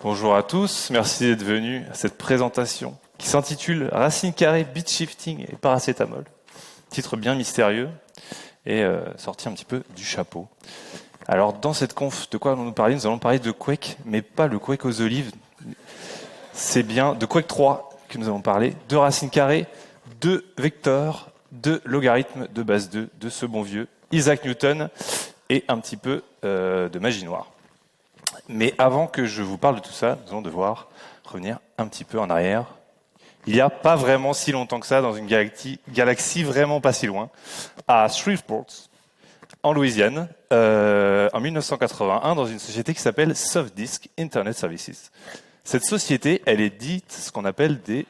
Bonjour à tous, merci d'être venus à cette présentation qui s'intitule Racine carrée, bit shifting et paracétamol. Titre bien mystérieux et sorti un petit peu du chapeau. Alors dans cette conf, de quoi allons-nous parler? Nous allons parler de Quake, mais pas le Quake aux olives. C'est bien de Quake 3 que nous allons parler, de racine carrée, de vecteurs, de logarithmes de base 2, de ce bon vieux Isaac Newton et un petit peu de magie noire. Mais avant que je vous parle de tout ça, nous allons devoir revenir un petit peu en arrière. Il n'y a pas vraiment si longtemps que ça, dans une galaxie vraiment pas si loin, à Shreveport, en Louisiane, en 1981, dans une société qui s'appelle Softdisk Internet Services. Cette société, elle est dite ce qu'on appelle des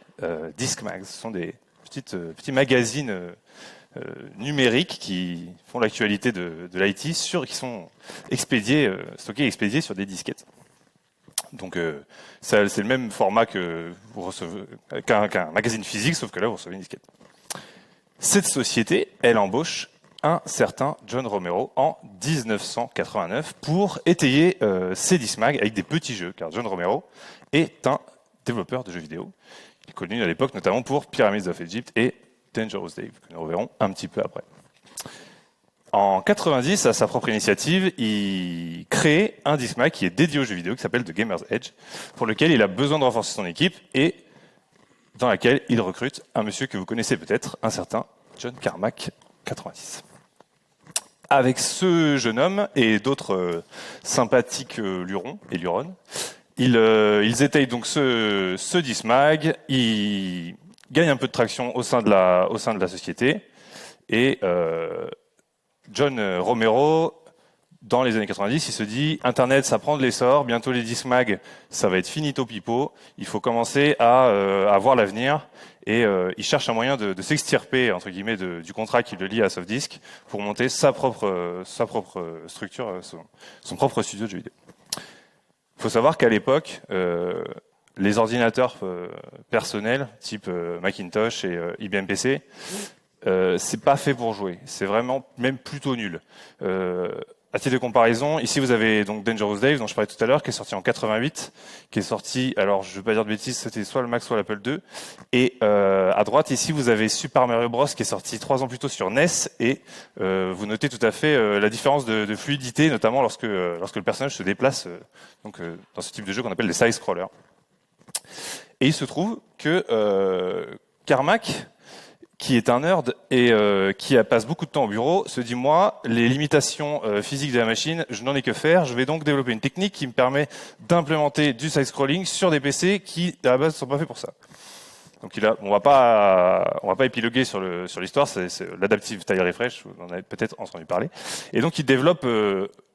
Discmags. Ce sont des petits magazines numériques qui font l'actualité de l'IT, qui sont stockés et expédiés sur des disquettes. Donc c'est le même format que vous recevez qu'un magazine physique, sauf que là vous recevez une disquette. Cette société, elle embauche un certain John Romero en 1989 pour étayer ses Discmags avec des petits jeux, car John Romero est un développeur de jeux vidéo. Il est connu à l'époque notamment pour Pyramids of Egypt et Dangerous Dave, que nous reverrons un petit peu après. En 90, à sa propre initiative, il crée un Discmag qui est dédié aux jeux vidéo, qui s'appelle The Gamer's Edge, pour lequel il a besoin de renforcer son équipe et dans laquelle il recrute un monsieur que vous connaissez peut-être, un certain John Carmack, 90. Avec ce jeune homme et d'autres sympathiques lurons et luronnes, ils étayent donc ce Discmag, ils gagnent un peu de traction au sein de la société et John Romero, dans les années 90, il se dit « Internet, ça prend de l'essor, bientôt les Discmags, ça va être finito pipo, il faut commencer à voir l'avenir. » Et il cherche un moyen de s'extirper, entre guillemets, du contrat qui le lie à Softdisk pour monter sa propre structure, son propre studio de jeux vidéo. Il faut savoir qu'à l'époque, les ordinateurs personnels, type Macintosh et IBM PC, c'est pas fait pour jouer. C'est vraiment même plutôt nul. À titre de comparaison, ici vous avez donc Dangerous Dave, dont je parlais tout à l'heure, qui est sorti en 88, qui est sorti, alors je ne veux pas dire de bêtises, c'était soit le Mac, soit l'Apple II. Et à droite, ici, vous avez Super Mario Bros, qui est sorti 3 ans plus tôt sur NES, et vous notez tout à fait la différence de fluidité, notamment lorsque le personnage se déplace dans ce type de jeu qu'on appelle des side-scrollers. Et il se trouve que Carmack, qui est un nerd et qui passe beaucoup de temps au bureau, se dit, moi, les limitations physiques de la machine, je n'en ai que faire. Je vais donc développer une technique qui me permet d'implémenter du side-scrolling sur des PC qui, à la base, ne sont pas faits pour ça. Donc on va pas épiloguer sur l'histoire, c'est l'adaptive tile refresh, vous en avez peut-être entendu parler. Et donc il développe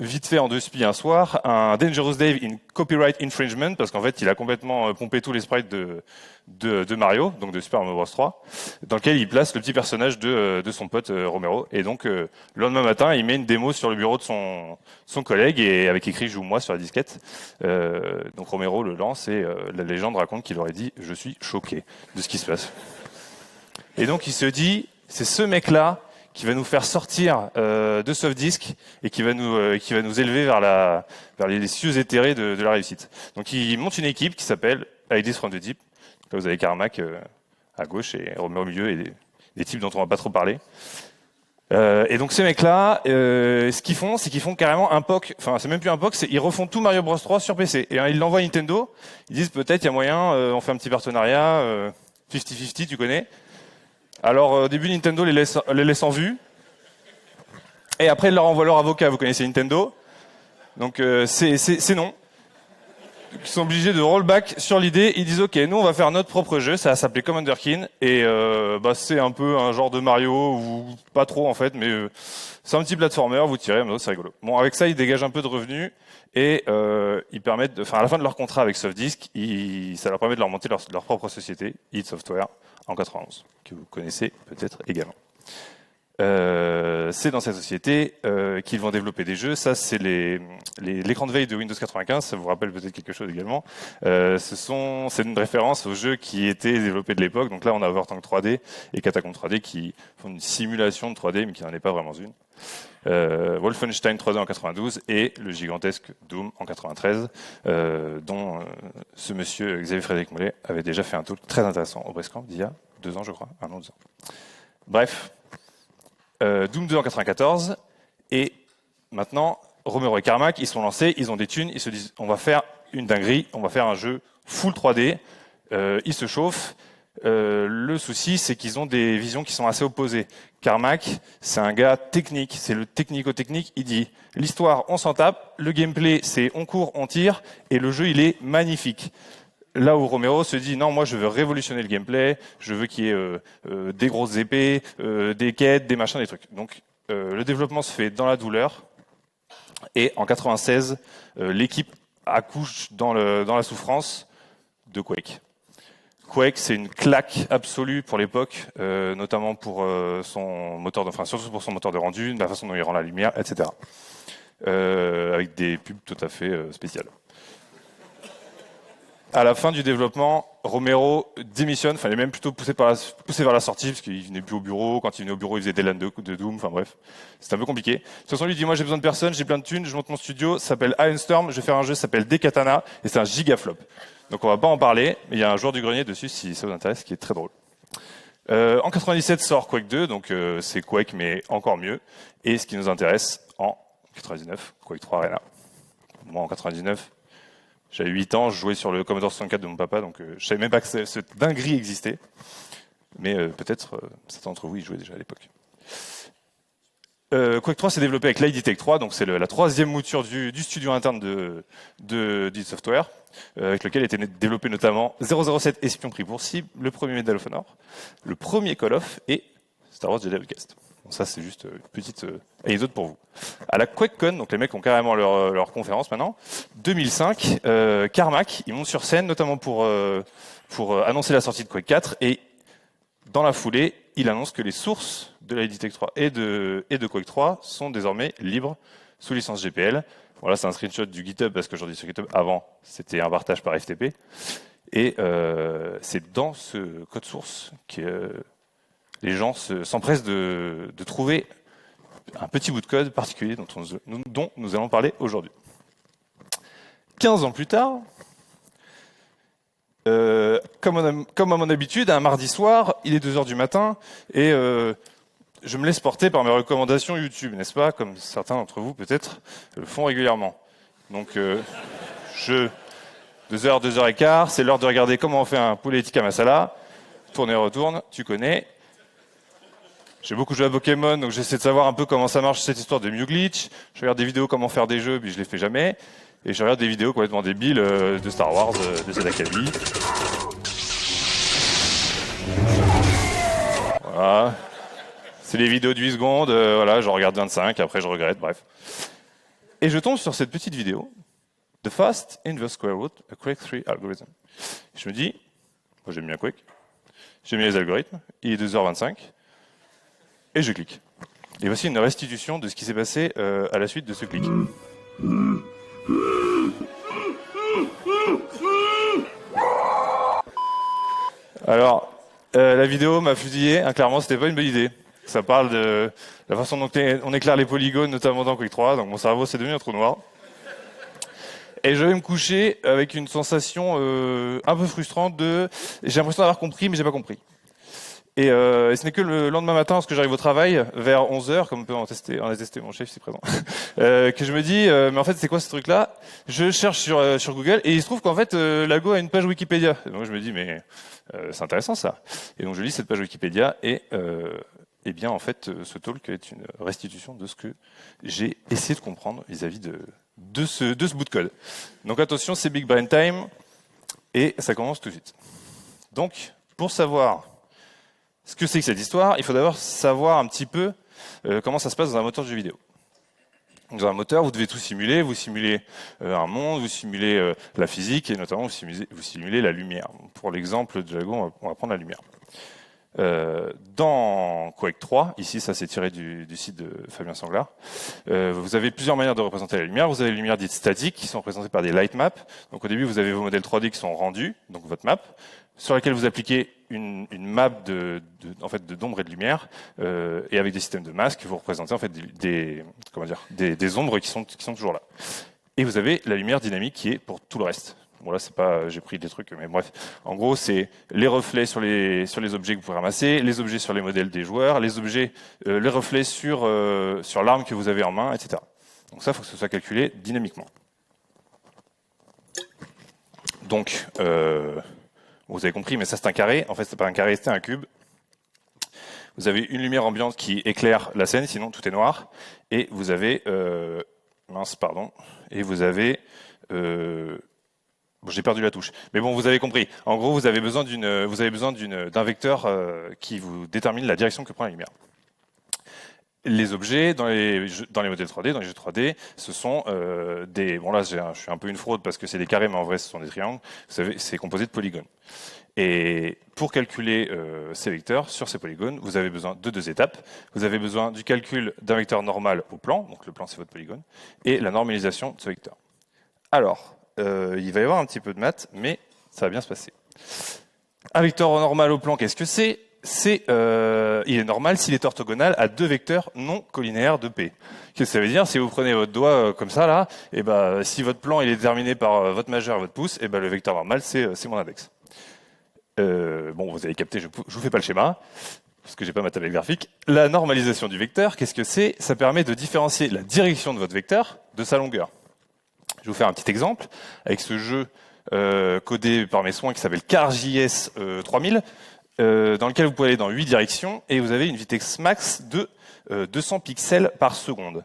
vite fait en 2 spies un soir un Dangerous Dave in copyright infringement, parce qu'en fait il a complètement pompé tous les sprites de Mario, donc de Super Mario Bros 3, dans lequel il place le petit personnage de son pote Romero. Et donc le lendemain matin, il met une démo sur le bureau de son collègue et avec écrit joue-moi sur la disquette. Donc Romero le lance et la légende raconte qu'il aurait dit je suis choqué de ce qui se passe. Et donc il se dit c'est ce mec-là qui va nous faire sortir de Softdisk et qui va nous élever vers les cieux éthérés de la réussite. Donc il monte une équipe qui s'appelle Ideas from the Deep. Là vous avez Carmack à gauche et Romero au milieu et des types dont on va pas trop parler. Et donc ces mecs-là, ce qu'ils font, c'est qu'ils font carrément un POC. Enfin, c'est même plus un POC, ils refont tout Mario Bros 3 sur PC. Et ils l'envoient à Nintendo. Ils disent peut-être il y a moyen, on fait un petit partenariat, 50-50, tu connais. Alors au début Nintendo les laisse en vue. Et après ils leur envoient leur avocat. Vous connaissez Nintendo. Donc c'est non. Ils sont obligés de rollback sur l'idée. Ils disent ok, nous on va faire notre propre jeu. Ça va s'appeler Commander Keen et c'est un peu un genre de Mario ou pas trop en fait, mais c'est un petit platformer. Vous tirez, mais c'est rigolo. Bon, avec ça ils dégagent un peu de revenus et ils permettent, à la fin de leur contrat avec Softdisk, ça leur permet de leur monter leur propre société, id Software, en 91, que vous connaissez peut-être également. C'est dans cette société qu'ils vont développer des jeux. Ça, c'est l'écran de veille de Windows 95. Ça vous rappelle peut-être quelque chose également. C'est une référence aux jeux qui étaient développés de l'époque. Donc là, on a Overtank 3D et Catacomb 3D qui font une simulation de 3D, mais qui n'en est pas vraiment une. Wolfenstein 3D en 92 et le gigantesque Doom en 93, dont ce monsieur Xavier Frédéric Mollet avait déjà fait un talk très intéressant au Brescamp d'il y a 2 ans, je crois, 1 an, 2 ans. Bref. Doom 2 en 94, et maintenant, Romero et Carmack, ils sont lancés, ils ont des thunes, ils se disent, on va faire une dinguerie, on va faire un jeu full 3D, ils se chauffent. Le souci, c'est qu'ils ont des visions qui sont assez opposées. Carmack, c'est un gars technique, c'est le technico-technique, il dit, l'histoire, on s'en tape, le gameplay, c'est on court, on tire, et le jeu, il est magnifique. Là où Romero se dit non, moi je veux révolutionner le gameplay, je veux qu'il y ait des grosses épées, des quêtes, des machins, des trucs. Donc le développement se fait dans la douleur. Et en 96, l'équipe accouche dans la souffrance de Quake. Quake, c'est une claque absolue pour l'époque, notamment pour son moteur de, enfin surtout pour son moteur de rendu, la façon dont il rend la lumière, etc. Avec des pubs tout à fait spéciales. À la fin du développement, Romero démissionne, enfin il est même plutôt poussé vers la sortie, parce qu'il venait plus au bureau, quand il venait au bureau il faisait des LAN de Doom, enfin bref, c'était un peu compliqué. De toute façon lui dit moi j'ai besoin de personne, j'ai plein de thunes, je monte mon studio, ça s'appelle Ironstorm, je vais faire un jeu qui s'appelle Dekatana, et c'est un gigaflop. Donc on va pas en parler, mais il y a un joueur du grenier dessus si ça vous intéresse, qui est très drôle. En 97 sort Quake 2, donc c'est Quake mais encore mieux, et ce qui nous intéresse en 99, Quake 3 Arena. Moi en 99, j'avais 8 ans, je jouais sur le Commodore 64 de mon papa, donc je savais même pas que cette dinguerie existait. Mais peut-être certains d'entre vous y jouaient déjà à l'époque. Quake 3 s'est développé avec l'ID Tech 3, donc c'est la troisième mouture du studio interne d'id Software, avec lequel était développé notamment 007 Espion pris pour cible, le premier Medal of Honor, le premier Call of et Star Wars Jedi Outcast. Bon, ça, c'est juste une petite anecdote pour vous. À la QuakeCon, donc les mecs ont carrément leur conférence maintenant, 2005, Carmack, ils montent sur scène, notamment pour annoncer la sortie de Quake 4, et dans la foulée, il annonce que les sources de la ID Tech 3 et de Quake 3 sont désormais libres, sous licence GPL. Voilà, c'est un screenshot du GitHub, parce qu'aujourd'hui sur GitHub, avant, c'était un partage par FTP. Et c'est dans ce code source que les gens s'empressent de trouver un petit bout de code particulier dont nous allons parler aujourd'hui. 15 ans plus tard, comme à mon habitude, un mardi soir, il est 2h du matin, et je me laisse porter par mes recommandations YouTube, n'est-ce pas? Comme certains d'entre vous, peut-être, le font régulièrement. Donc, 2h, 2h15, c'est l'heure de regarder comment on fait un poulet tikka masala. Tourne et retourne, tu connais. J'ai beaucoup joué à Pokémon, donc j'essaie de savoir un peu comment ça marche cette histoire de Mew Glitch. Je regarde des vidéos comment faire des jeux, puis je les fais jamais. Et je regarde des vidéos complètement débiles de Star Wars, de Sadakabi. Voilà. C'est des vidéos de 8 secondes, voilà, j'en regarde 25, après je regrette, bref. Et je tombe sur cette petite vidéo, The Fast Inverse Square Root, a Quake 3 Algorithm. Je me dis, moi j'aime bien Quake, j'aime bien les algorithmes, il est 2h25, et je clique. Et voici une restitution de ce qui s'est passé à la suite de ce clic. Alors, la vidéo m'a fusillé, hein, clairement c'était pas une bonne idée. Ça parle de la façon dont on éclaire les polygones, notamment dans Quake 3, donc mon cerveau s'est devenu un trou noir. Et je vais me coucher avec une sensation un peu frustrante de j'ai l'impression d'avoir compris, mais j'ai pas compris. Et ce n'est que le lendemain matin, lorsque j'arrive au travail, vers 11h, comme peut en attester mon chef ici présent, que je me dis, mais en fait, c'est quoi ce truc-là? Je cherche sur Google, et il se trouve qu'en fait, Lago a une page Wikipédia. Et donc je me dis, mais c'est intéressant ça. Et donc je lis cette page Wikipédia, et eh bien, en fait, ce talk est une restitution de ce que j'ai essayé de comprendre vis-à-vis de ce bout de code. Donc attention, c'est Big Brain Time, et ça commence tout de suite. Donc, pour savoir ce que c'est que cette histoire, il faut d'abord savoir un petit peu comment ça se passe dans un moteur de jeu vidéo. Dans un moteur, vous devez tout simuler. Vous simulez un monde, vous simulez la physique et notamment vous simulez la lumière. Pour l'exemple de Jago, on va prendre la lumière. Dans Quake 3, ici ça c'est tiré du site de Fabien Sanglard, vous avez plusieurs manières de représenter la lumière. Vous avez les lumières dites statiques qui sont représentées par des light maps. Donc au début vous avez vos modèles 3D qui sont rendus, donc votre map, sur laquelle vous appliquez une map d'ombre et de lumière, et avec des systèmes de masques, vous représentez en fait des ombres qui sont toujours là. Et vous avez la lumière dynamique qui est pour tout le reste. Bon là c'est pas, j'ai pris des trucs, mais bref. En gros c'est les reflets sur les objets que vous pouvez ramasser, les objets sur les modèles des joueurs, les reflets sur l'arme que vous avez en main, etc. Donc ça, il faut que ce soit calculé dynamiquement. Donc vous avez compris, mais ça c'est un carré. En fait c'est pas un carré, c'est un cube. Vous avez une lumière ambiante qui éclaire la scène, sinon tout est noir. Et vous avez et vous avez j'ai perdu la touche. Mais bon, vous avez compris. En gros, vous avez besoin d'un vecteur qui vous détermine la direction que prend la lumière. Les objets dans les modèles 3D, dans les jeux 3D, ce sont bon là, je suis un peu une fraude parce que c'est des carrés, mais en vrai, ce sont des triangles. Vous savez, c'est composé de polygones. Et pour calculer ces vecteurs sur ces polygones, vous avez besoin de 2 étapes. Vous avez besoin du calcul d'un vecteur normal au plan, donc le plan c'est votre polygone, et la normalisation de ce vecteur. Alors, il va y avoir un petit peu de maths, mais ça va bien se passer. Un vecteur normal au plan, qu'est-ce que c'est ? Il est normal s'il est orthogonal à 2 vecteurs non collinéaires de P. Qu'est-ce que ça veut dire ? Si vous prenez votre doigt comme ça, là, et si votre plan il est déterminé par votre majeur et votre pouce, et le vecteur normal, c'est mon index. Bon, vous avez capté, je vous fais pas le schéma, parce que j'ai pas ma tablette graphique. La normalisation du vecteur, qu'est-ce que c'est ? Ça permet de différencier la direction de votre vecteur de sa longueur. Je vais vous faire un petit exemple avec ce jeu codé par mes soins qui s'appelle CarJS 3000, dans lequel vous pouvez aller dans 8 directions et vous avez une vitesse max de 200 pixels par seconde.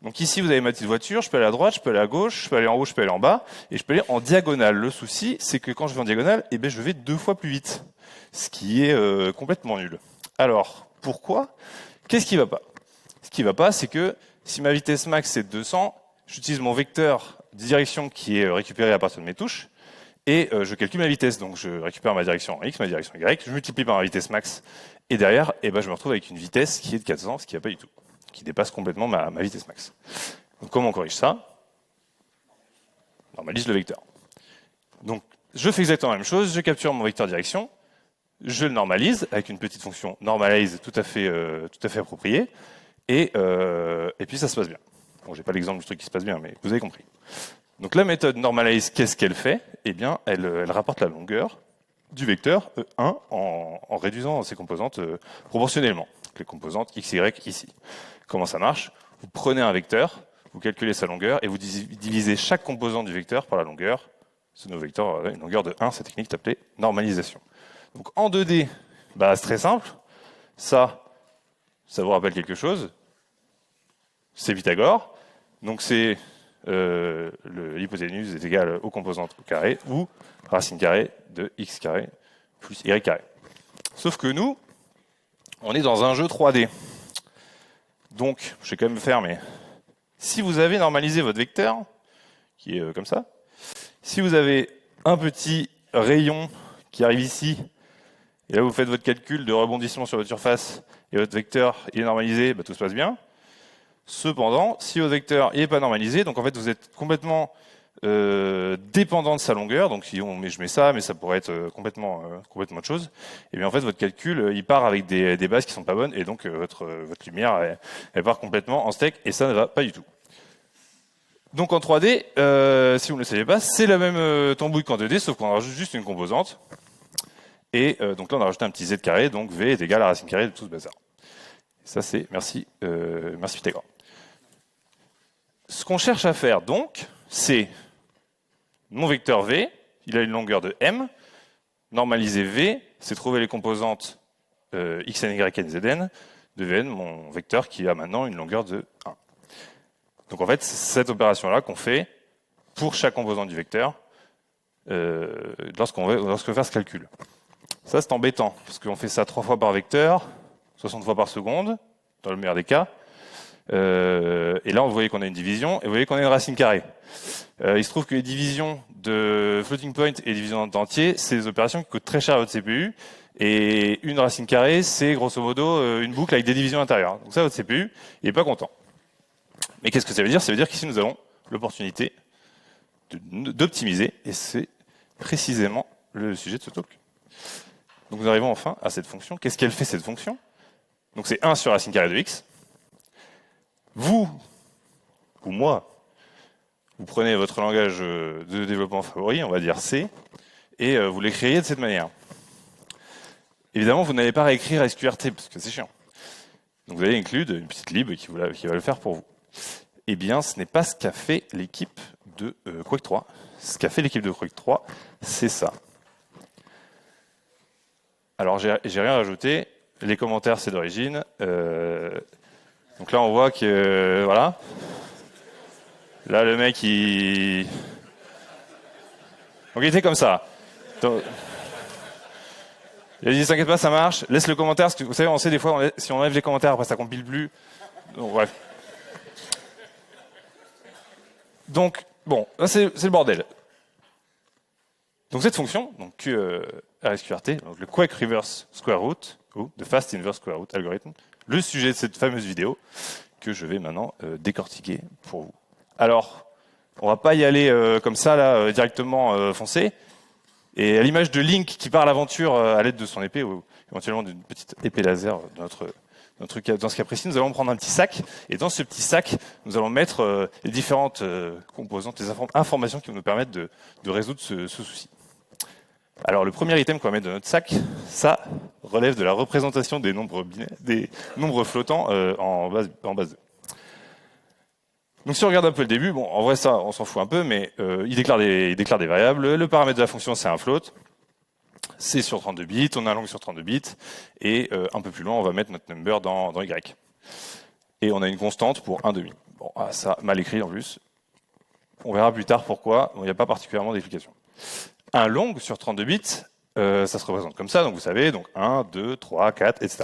Donc ici, vous avez ma petite voiture, je peux aller à droite, je peux aller à gauche, je peux aller en haut, je peux aller en bas, et je peux aller en diagonale. Le souci, c'est que quand je vais en diagonale, je vais 2 fois plus vite, ce qui est complètement nul. Alors, pourquoi ? Qu'est-ce qui ne va pas ? Ce qui ne va pas, c'est que si ma vitesse max c'est 200, j'utilise mon vecteur de direction qui est récupéré à partir de mes touches, et je calcule ma vitesse. Donc je récupère ma direction en X, ma direction Y, je multiplie par ma vitesse max, et derrière, je me retrouve avec une vitesse qui est de 400, ce qui ne va pas du tout, qui dépasse complètement ma vitesse max. Donc comment on corrige ça ? On normalise le vecteur. Donc je fais exactement la même chose, je capture mon vecteur direction, je le normalise avec une petite fonction normalize tout à fait appropriée, et puis ça se passe bien. Bon, j'ai pas l'exemple du truc qui se passe bien, mais vous avez compris. Donc la méthode normalize, qu'est-ce qu'elle fait ? Eh bien, elle rapporte la longueur du vecteur E1 en réduisant ses composantes proportionnellement. Les composantes x, y ici. Comment ça marche ? Vous prenez un vecteur, vous calculez sa longueur et vous divisez chaque composante du vecteur par la longueur. Ce nouveau vecteur a une longueur de 1, cette technique est appelée normalisation. Donc en 2D, c'est très simple. Ça vous rappelle quelque chose ? C'est Pythagore. Donc c'est l'hypoténuse est égale aux composantes au carré ou racine carrée de x carré plus y carré. Sauf que nous, on est dans un jeu 3D. Donc, je vais quand même faire, mais si vous avez normalisé votre vecteur, qui est comme ça, si vous avez un petit rayon qui arrive ici, et là vous faites votre calcul de rebondissement sur votre surface, et votre vecteur il est normalisé, tout se passe bien. Cependant, si votre vecteur n'est pas normalisé, donc en fait vous êtes complètement dépendant de sa longueur, donc si je mets ça, mais ça pourrait être complètement autre chose, et bien en fait votre calcul il part avec des bases qui sont pas bonnes, et donc votre lumière elle part complètement en steak, et ça ne va pas du tout. Donc en 3D, si vous ne le savez pas, c'est la même tambouille qu'en 2D, sauf qu'on rajoute juste une composante, et donc là on a rajouté un petit z carré, donc v est égal à la racine carrée de tout ce bazar. Ça c'est merci Pythagore. Ce qu'on cherche à faire donc, c'est mon vecteur v, il a une longueur de m, normaliser v, c'est trouver les composantes x, n, y, n, z, n de vn, mon vecteur qui a maintenant une longueur de 1. Donc en fait, c'est cette opération-là qu'on fait pour chaque composante du vecteur lorsqu'on veut faire ce calcul. Ça c'est embêtant, parce qu'on fait ça 3 fois par vecteur, 60 fois par seconde, dans le meilleur des cas. Et là, vous voyez qu'on a une division, et vous voyez qu'on a une racine carrée. Il se trouve que les divisions de floating point et divisions d'entier, c'est des opérations qui coûtent très cher à votre CPU, Et une racine carrée, c'est grosso modo une boucle avec des divisions intérieures. Donc ça, votre CPU, il n'est pas content. Mais qu'est-ce que ça veut dire? Ça veut dire qu'ici, nous avons l'opportunité d'optimiser, et c'est précisément le sujet de ce talk. Donc nous arrivons enfin à cette fonction. Qu'est-ce qu'elle fait, cette fonction? Donc c'est 1 sur racine carrée de x. Vous, ou moi, vous prenez votre langage de développement favori, on va dire C, et vous l'écririez de cette manière. Évidemment, vous n'allez pas réécrire SQRT, parce que c'est chiant. Donc vous allez inclure une petite lib qui va le faire pour vous. Eh bien, ce n'est pas ce qu'a fait l'équipe de Quake 3. Ce qu'a fait l'équipe de Quake 3, c'est ça. Alors, j'ai rien rajouté. Les commentaires, c'est d'origine. Donc là, on voit que... voilà. Là, le mec, il... Donc, il était comme ça. Donc, il a dit, t'inquiète pas, ça marche. Laisse le commentaire, parce que vous savez, on sait des fois, si on enlève les commentaires, après, ça compile plus. Donc, bref. Donc, bon, là, c'est le bordel. Donc, cette fonction, donc RSQRT, donc le Quake Reverse Square Root, ou the Fast Inverse Square Root Algorithm, le sujet de cette fameuse vidéo, que je vais maintenant décortiquer pour vous. Alors, on va pas y aller comme ça, là, directement foncer. Et à l'image de Link qui part à l'aventure à l'aide de son épée, ou éventuellement d'une petite épée laser dans ce cas précis, nous allons prendre un petit sac. Et dans ce petit sac, nous allons mettre les différentes composantes, les informations qui vont nous permettre de résoudre ce souci. Alors, le premier item qu'on va mettre dans notre sac, ça relève de la représentation des nombres binaires, des nombres flottants en base 2. Donc si on regarde un peu le début, bon, en vrai ça, on s'en fout un peu, mais il déclare des variables. Le paramètre de la fonction, c'est un float. C'est sur 32 bits, on a un long sur 32 bits, et un peu plus loin, on va mettre notre number dans Y. Et on a une constante pour 1 demi. Bon, ça, mal écrit en plus. On verra plus tard pourquoi, il n'y a pas particulièrement d'explication. Un long sur 32 bits, ça se représente comme ça, donc vous savez, donc 1, 2, 3, 4, etc.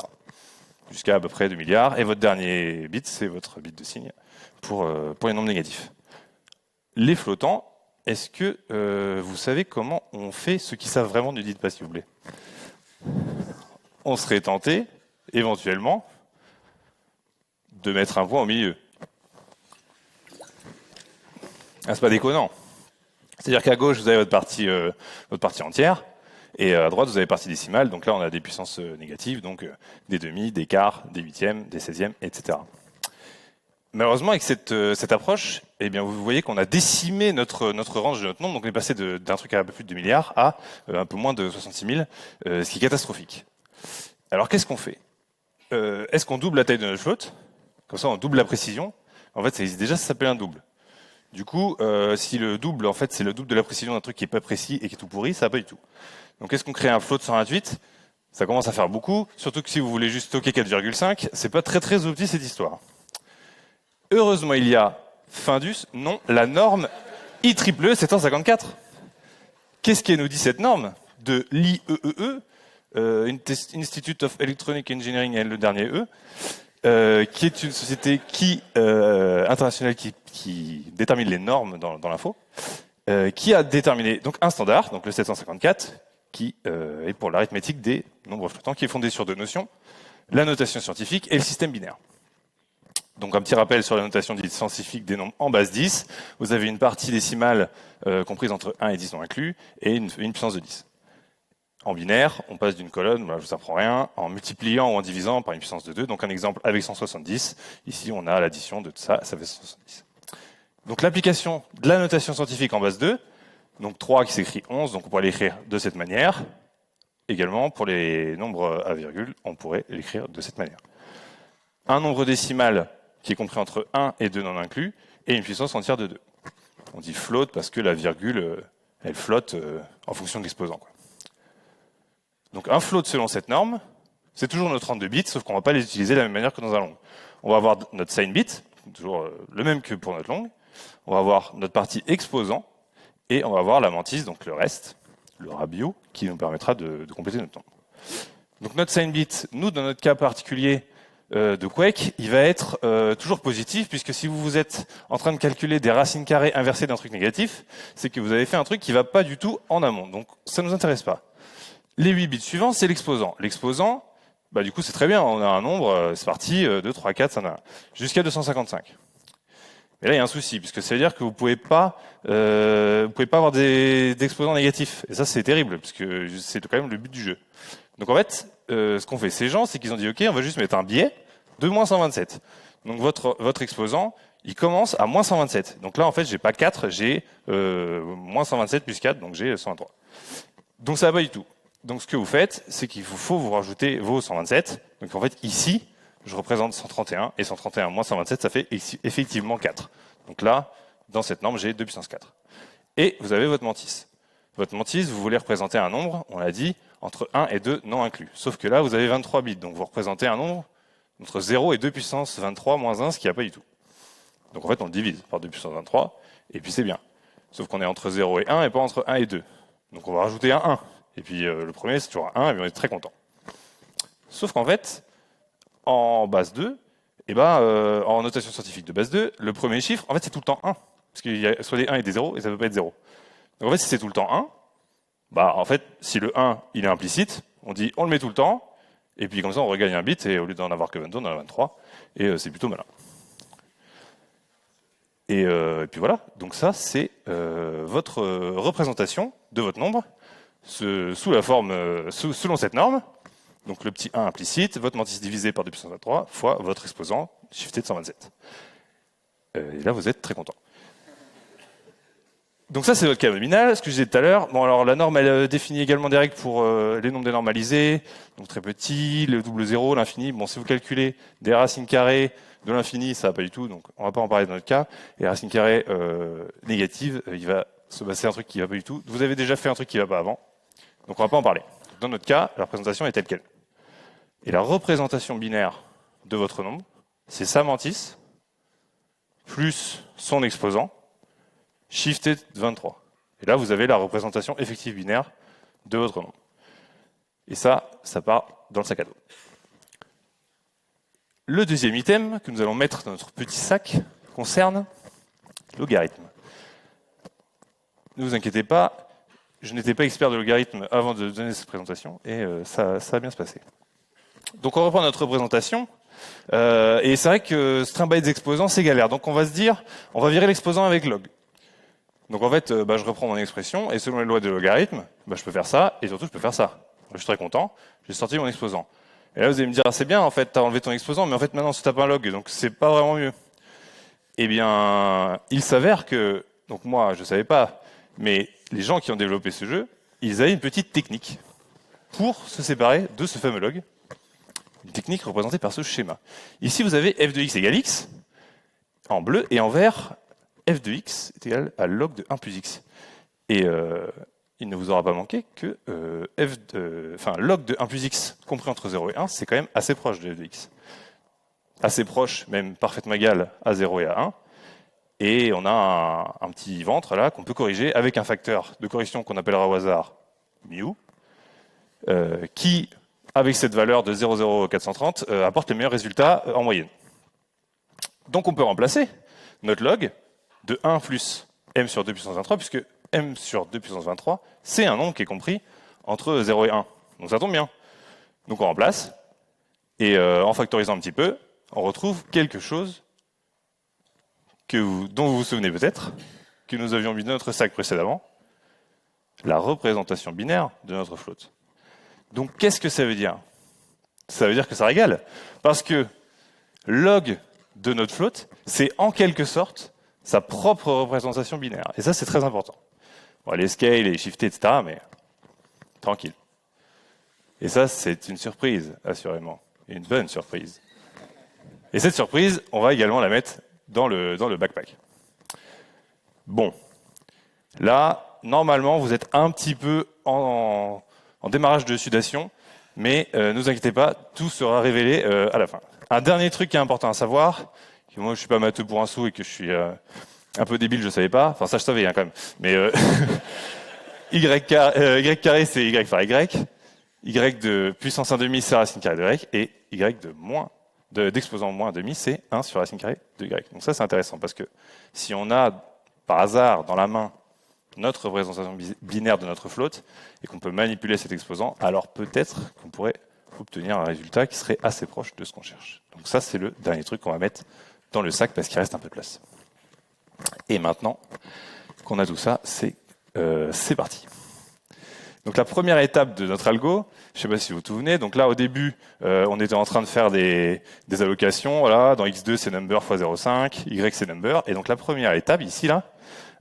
Jusqu'à à peu près 2 milliards, et votre dernier bit, c'est votre bit de signe pour les nombres négatifs. Les flottants, est-ce que vous savez comment on fait? Ceux qui savent vraiment ne dites pas, s'il vous plaît. On serait tenté, éventuellement, de mettre un point au milieu. Ah, c'est pas déconnant. C'est-à-dire qu'à gauche, vous avez votre partie entière, et à droite, vous avez partie décimale. Donc là, on a des puissances négatives, donc des demi, des quarts, des huitièmes, des 16e, etc. Malheureusement, avec cette approche, eh bien, vous voyez qu'on a décimé notre range de notre nombre. Donc on est passé d'un truc à un peu plus de 2 milliards à un peu moins de 66 000, ce qui est catastrophique. Alors qu'est-ce qu'on fait? Est-ce qu'on double la taille de notre float? Comme ça, on double la précision. En fait, ça existe déjà, ça s'appelle un double. Du coup, si le double, en fait, c'est le double de la précision d'un truc qui est pas précis et qui est tout pourri, ça va pas du tout. Donc, est-ce qu'on crée un float 128? Ça commence à faire beaucoup, surtout que si vous voulez juste stocker 4,5, c'est pas très très opti cette histoire. Heureusement, il y a Findus, non, la norme IEEE 754. Qu'est-ce qu'elle nous dit cette norme de l'IEEE, Institute of Electronic Engineering et le dernier E, qui est une société internationale qui détermine les normes dans l'info, qui a déterminé donc un standard, donc le 754, qui est pour l'arithmétique des nombres flottants, qui est fondé sur deux notions, la notation scientifique et le système binaire. Donc un petit rappel sur la notation dite scientifique des nombres en base 10. Vous avez une partie décimale comprise entre 1 et 10 non inclus, et une puissance de 10. En binaire, on passe d'une colonne, je vous apprends rien, en multipliant ou en divisant par une puissance de 2. Donc un exemple avec 170. Ici, on a l'addition de ça fait 170. Donc l'application de la notation scientifique en base 2, donc 3 qui s'écrit 11, donc on pourrait l'écrire de cette manière. Également, pour les nombres à virgule, on pourrait l'écrire de cette manière. Un nombre décimal qui est compris entre 1 et 2 non inclus, et une puissance entière de 2. On dit float parce que la virgule, elle flotte en fonction de l'exposant. Donc un float selon cette norme, c'est toujours nos 32 bits, sauf qu'on ne va pas les utiliser de la même manière que dans un long. On va avoir notre sign bit, toujours le même que pour notre long. On va avoir notre partie exposant, et on va avoir la mantis, donc le reste, le rabio, qui nous permettra de compléter notre nombre. Donc notre sign bit, nous, dans notre cas particulier de Quake, il va être toujours positif, puisque si vous êtes en train de calculer des racines carrées inversées d'un truc négatif, c'est que vous avez fait un truc qui ne va pas du tout en amont. Donc ça ne nous intéresse pas. Les 8 bits suivants, c'est l'exposant. L'exposant, bah, du coup, c'est très bien. On a un nombre, c'est parti, 2, 3, 4, ça en a jusqu'à 255. Mais là, il y a un souci, puisque ça veut dire que vous pouvez pas avoir d'exposants négatifs. Et ça, c'est terrible, parce que c'est quand même le but du jeu. Donc en fait, ce qu'ont fait ces gens, c'est qu'ils ont dit, OK, on va juste mettre un biais de moins 127. Donc votre exposant, il commence à moins 127. Donc là, en fait, j'ai pas 4, j'ai moins 127 plus 4, donc j'ai 123. Donc ça va pas du tout. Donc ce que vous faites, c'est qu'il faut vous rajouter vos 127. Donc en fait, ici, je représente 131, et 131 moins 127, ça fait effectivement 4. Donc là, dans cette norme, j'ai 2 puissance 4. Et vous avez votre mantis. Votre mantis, vous voulez représenter un nombre, on l'a dit, entre 1 et 2 non inclus. Sauf que là, vous avez 23 bits, donc vous représentez un nombre entre 0 et 2 puissance 23 moins 1, ce qu'il n'y a pas du tout. Donc en fait, on le divise par 2 puissance 23, et puis c'est bien. Sauf qu'on est entre 0 et 1, et pas entre 1 et 2. Donc on va rajouter un 1. Et puis le premier, c'est toujours un 1, et puis on est très content. Sauf qu'en fait, en base 2, en notation scientifique de base 2, le premier chiffre, en fait, c'est tout le temps 1. Parce qu'il y a soit des 1 et des 0, et ça ne peut pas être 0. Donc en fait, si c'est tout le temps 1, bah en fait, si le 1, il est implicite, on dit on le met tout le temps, et puis comme ça, on regagne un bit, et au lieu d'en avoir que 22, on en a 23, et c'est plutôt malin. Et puis voilà, donc ça, c'est votre représentation de votre nombre, sous la forme, selon cette norme. Donc le petit 1 implicite, votre mantis divisé par 2 puissance 23, fois votre exposant, shifté de 127. Et là, vous êtes très content. Donc ça, c'est votre cas nominal, ce que je disais tout à l'heure. Bon, alors la norme, elle définit également des règles pour les nombres dénormalisés, donc très petits, le double zéro, l'infini. Bon, si vous calculez des racines carrées de l'infini, ça va pas du tout, donc on va pas en parler dans notre cas. Et racines carrées négatives, il va se passer un truc qui va pas du tout. Vous avez déjà fait un truc qui va pas avant, donc on va pas en parler. Dans notre cas, la représentation est telle quelle. Et la représentation binaire de votre nombre, c'est sa mantis plus son exposant, shifté de 23. Et là, vous avez la représentation effective binaire de votre nombre. Et ça part dans le sac à dos. Le deuxième item que nous allons mettre dans notre petit sac concerne logarithme. Ne vous inquiétez pas, je n'étais pas expert de logarithme avant de donner cette présentation, et ça va bien se passer. Donc on reprend notre représentation, et c'est vrai que se trimballer des exposants, c'est galère. Donc on va se dire, on va virer l'exposant avec log. Donc en fait, je reprends mon expression, et selon les lois de logarithme, je peux faire ça, et surtout je peux faire ça. Je suis très content, j'ai sorti mon exposant. Et là vous allez me dire, ah, c'est bien, en fait, t'as enlevé ton exposant, mais en fait maintenant tu tapes un log, donc c'est pas vraiment mieux. Eh bien, il s'avère que, donc moi je savais pas, mais les gens qui ont développé ce jeu, ils avaient une petite technique pour se séparer de ce fameux log. Une technique représentée par ce schéma. Ici vous avez f de x égale x, en bleu, et en vert, f de x est égal à log de 1 plus x. Et il ne vous aura pas manqué que log de 1 plus x compris entre 0 et 1, c'est quand même assez proche de f de x. Assez proche, même parfaitement égal à 0 et à 1. Et on a un petit ventre là qu'on peut corriger avec un facteur de correction qu'on appellera au hasard mu, qui, avec cette valeur de 0,0430, apporte les meilleurs résultats en moyenne. Donc on peut remplacer notre log de 1 plus m sur 2 puissance 23, puisque m sur 2 puissance 23, c'est un nombre qui est compris entre 0 et 1. Donc ça tombe bien. Donc on remplace, et en factorisant un petit peu, on retrouve quelque chose dont vous vous souvenez peut-être, que nous avions mis dans notre sac précédemment, la représentation binaire de notre flotte. Donc qu'est-ce que ça veut dire? Ça veut dire que ça régale. Parce que log de notre flotte, c'est en quelque sorte sa propre représentation binaire. Et ça, c'est très important. Bon, les scale, les shiftés, etc., mais tranquille. Et ça, c'est une surprise, assurément. Et une bonne surprise. Et cette surprise, on va également la mettre dans le backpack. Bon. Là, normalement, vous êtes un petit peu en démarrage de sudation, mais ne vous inquiétez pas, tout sera révélé à la fin. Un dernier truc qui est important à savoir, que moi je suis pas matheux pour un sou et que je suis un peu débile, je savais pas, enfin ça je savais quand même, mais y carré c'est y par y, y de puissance 1,5 c'est racine carrée de y, et y d'exposant moins 1,5 c'est 1 sur racine carrée de y. Donc ça c'est intéressant parce que si on a par hasard dans la main notre représentation binaire de notre float et qu'on peut manipuler cet exposant, alors peut-être qu'on pourrait obtenir un résultat qui serait assez proche de ce qu'on cherche. Donc ça, c'est le dernier truc qu'on va mettre dans le sac parce qu'il reste un peu de place. Et maintenant qu'on a tout ça, c'est parti. Donc la première étape de notre algo, je ne sais pas si vous vous souvenez, donc là au début, on était en train de faire des allocations, voilà, dans x2 c'est number x 0,5, y c'est number, et donc la première étape ici, là,